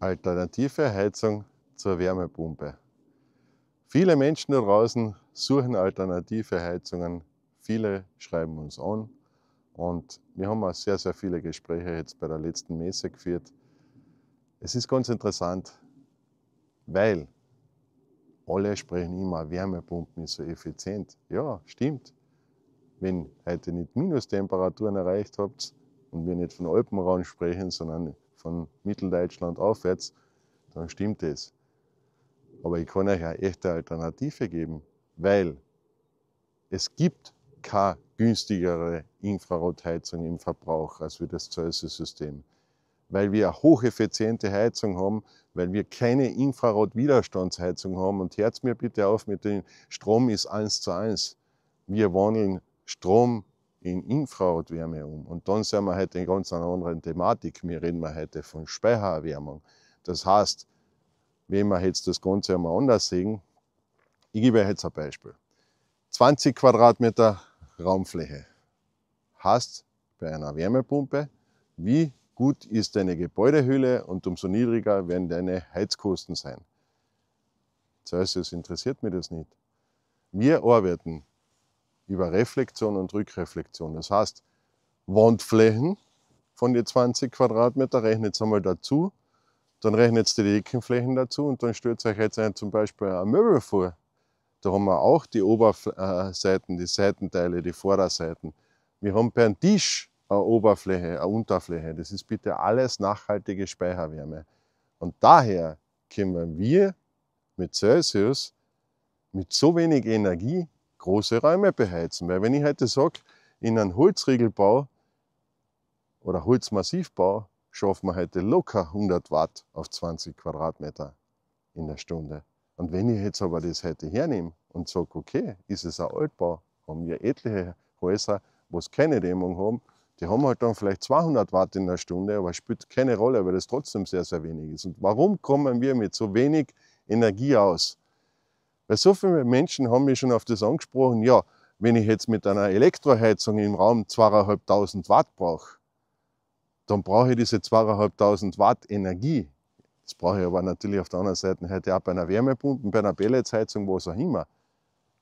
Alternative Heizung zur Wärmepumpe. Viele Menschen da draußen suchen alternative Heizungen. Viele schreiben uns an und wir haben auch sehr, sehr viele Gespräche jetzt bei der letzten Messe geführt. Es ist ganz interessant, weil alle sprechen immer, Wärmepumpen ist so effizient. Ja, stimmt. Wenn heute nicht Minustemperaturen erreicht habt und wir nicht von Alpenraum sprechen, sondern von Mitteldeutschland aufwärts, dann stimmt es. Aber ich kann euch eine echte Alternative geben, weil es gibt keine günstigere Infrarotheizung im Verbrauch als wie das Celsius-System. Weil wir eine hocheffiziente Heizung haben, weil wir keine Infrarot-Widerstandsheizung haben. Und hört mir bitte auf mit dem Strom ist 1:1. Wir wandeln Strom in Infrarotwärme um. Und dann sind wir heute in ganz einer anderen Thematik. Wir reden heute von Speichererwärmung. Das heißt, wenn wir jetzt das Ganze einmal anders sehen, ich gebe euch jetzt ein Beispiel. 20 Quadratmeter Raumfläche. Heißt bei einer Wärmepumpe, wie gut ist deine Gebäudehülle und umso niedriger werden deine Heizkosten sein. Celsius interessiert mich das nicht. Wir arbeiten über Reflexion und Rückreflexion. Das heißt, Wandflächen von den 20 Quadratmeter rechnet einmal dazu, dann rechnet ihr die Deckenflächen dazu und dann stellt euch jetzt zum Beispiel ein Möbel vor. Da haben wir auch die Oberseiten, die Seitenteile, die Vorderseiten. Wir haben per Tisch eine Oberfläche, eine Unterfläche. Das ist bitte alles nachhaltige Speicherwärme. Und daher können wir mit Celsius mit so wenig Energie große Räume beheizen. Weil wenn ich heute sage, in einem Holzriegelbau oder Holzmassivbau schaffen wir heute locker 100 Watt auf 20 Quadratmeter in der Stunde. Und wenn ich jetzt aber das heute hernehme und sage, okay, ist es ein Altbau, haben wir etliche Häuser, wo es keine Dämmung haben, die haben halt dann vielleicht 200 Watt in der Stunde, aber spielt keine Rolle, weil das trotzdem sehr, sehr wenig ist. Und warum kommen wir mit so wenig Energie aus? Weil so viele Menschen haben mich schon auf das angesprochen, ja, wenn ich jetzt mit einer Elektroheizung im Raum 2500 Watt brauche, dann brauche ich diese 2500 Watt Energie. Das brauche ich aber natürlich auf der anderen Seite heute auch bei einer Wärmepumpe, bei einer Pelletsheizung, was auch immer.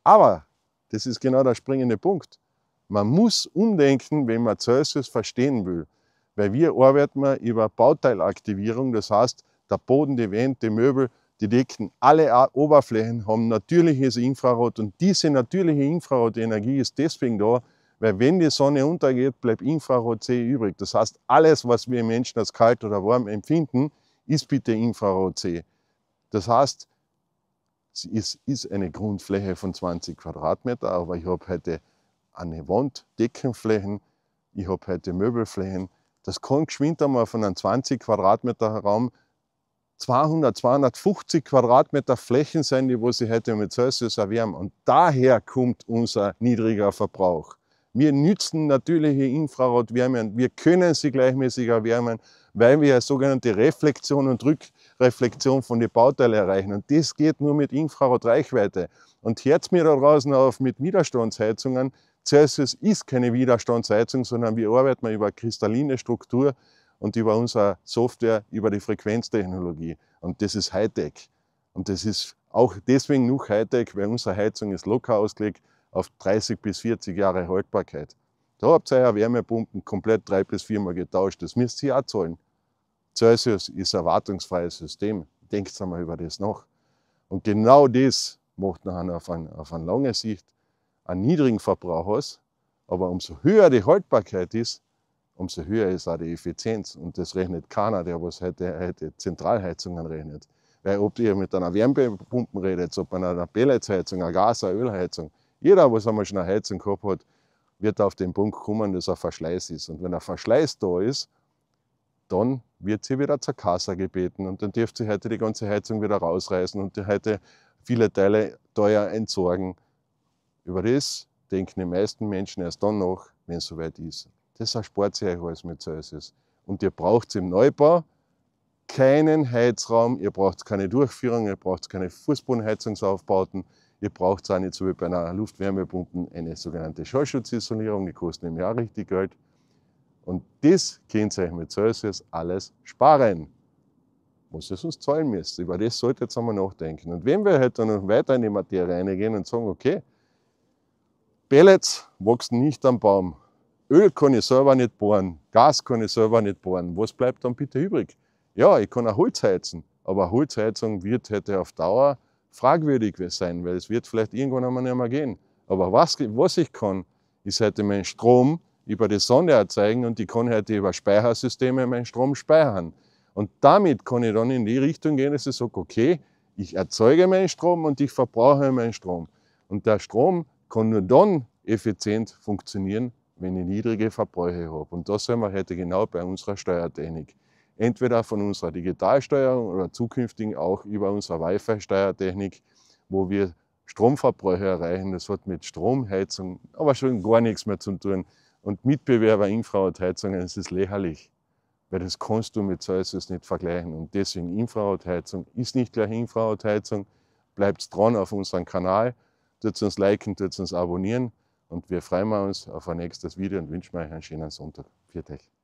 Aber das ist genau der springende Punkt. Man muss umdenken, wenn man Celsius verstehen will. Weil wir arbeiten über Bauteilaktivierung, das heißt, der Boden, die Wände, die Möbel, die Decken, alle Oberflächen haben natürliches Infrarot und diese natürliche Infrarotenergie ist deswegen da, weil wenn die Sonne untergeht, bleibt Infrarot-C übrig. Das heißt, alles, was wir Menschen als kalt oder warm empfinden, ist bitte Infrarot-C. Das heißt, es ist eine Grundfläche von 20 Quadratmeter, aber ich habe heute eine Wand, Deckenflächen, ich habe heute Möbelflächen. Das kann geschwind einmal von einem 20 Quadratmeter Raum 200, 250 Quadratmeter Flächen sein, die wo sie heute mit Celsius erwärmen. Und daher kommt unser niedriger Verbrauch. Wir nützen natürliche Infrarotwärme und wir können sie gleichmäßig erwärmen, weil wir eine sogenannte Reflexion und Rückreflexion von den Bauteilen erreichen. Und das geht nur mit Infrarotreichweite. Und hört mir da draußen auf mit Widerstandsheizungen. Celsius ist keine Widerstandsheizung, sondern wir arbeiten über kristalline Struktur und über unsere Software, über die Frequenztechnologie. Und das ist Hightech. Und das ist auch deswegen noch Hightech, weil unsere Heizung ist locker ausgelegt auf 30 bis 40 Jahre Haltbarkeit. Da habt ihr eure Wärmepumpen komplett 3 bis 4 Mal getauscht. Das müsst ihr auch zahlen. Celsius ist ein wartungsfreies System. Denkt einmal über das nach. Und genau das macht nachher auf eine lange Sicht einen niedrigen Verbrauch aus. Aber umso höher die Haltbarkeit ist, umso höher ist auch die Effizienz. Und das rechnet keiner, der was heute Zentralheizungen rechnet. Weil ob ihr mit einer Wärmepumpe redet, ob man einer Pelletsheizung, einer Gas-, einer Ölheizung, jeder, was einmal schon eine Heizung gehabt hat, wird auf den Punkt kommen, dass ein Verschleiß ist. Und wenn ein Verschleiß da ist, dann wird sie wieder zur Kassa gebeten und dann dürft sie heute die ganze Heizung wieder rausreißen und die heute viele Teile teuer entsorgen. Über das denken die meisten Menschen erst dann nach, wenn es soweit ist. Das erspart sich euch alles mit Celsius. Und ihr braucht im Neubau keinen Heizraum, ihr braucht keine Durchführung, ihr braucht keine Fußbodenheizungsaufbauten, ihr braucht auch nicht so wie bei einer Luftwärmepumpe eine sogenannte Schallschutzisolierung, die kostet im Jahr richtig Geld. Und das könnt ihr euch mit Celsius alles sparen. was ihr sonst zahlen müsst. Über das solltet ihr jetzt einmal nachdenken. Und wenn wir halt dann noch weiter in die Materie reingehen und sagen, okay, Pellets wachsen nicht am Baum, Öl kann ich selber nicht bohren, Gas kann ich selber nicht bohren, was bleibt dann bitte übrig? Ja, ich kann auch Holz heizen, aber Holzheizung wird heute auf Dauer fragwürdig sein, weil es wird vielleicht irgendwann einmal nicht mehr gehen. Aber was ich kann, ist heute meinen Strom über die Sonne erzeugen und ich kann heute über Speichersysteme meinen Strom speichern. Und damit kann ich dann in die Richtung gehen, dass ich sage, okay, ich erzeuge meinen Strom und ich verbrauche meinen Strom. Und der Strom kann nur dann effizient funktionieren, wenn ich niedrige Verbräuche habe. Und das sehen wir heute genau bei unserer Steuertechnik. Entweder von unserer Digitalsteuerung oder zukünftig auch über unsere Wi-Fi-Steuertechnik, wo wir Stromverbräuche erreichen. Das hat mit Stromheizung aber schon gar nichts mehr zu tun. Und Mitbewerber Infrarotheizungen, das ist lächerlich, weil das kannst du mit Celsius nicht vergleichen. Und deswegen Infrarotheizung ist nicht gleich Infrarotheizung. Bleibt dran auf unserem Kanal, tut uns liken, tut uns abonnieren und wir freuen uns auf ein nächstes Video und wünschen euch einen schönen Sonntag. Viert euch.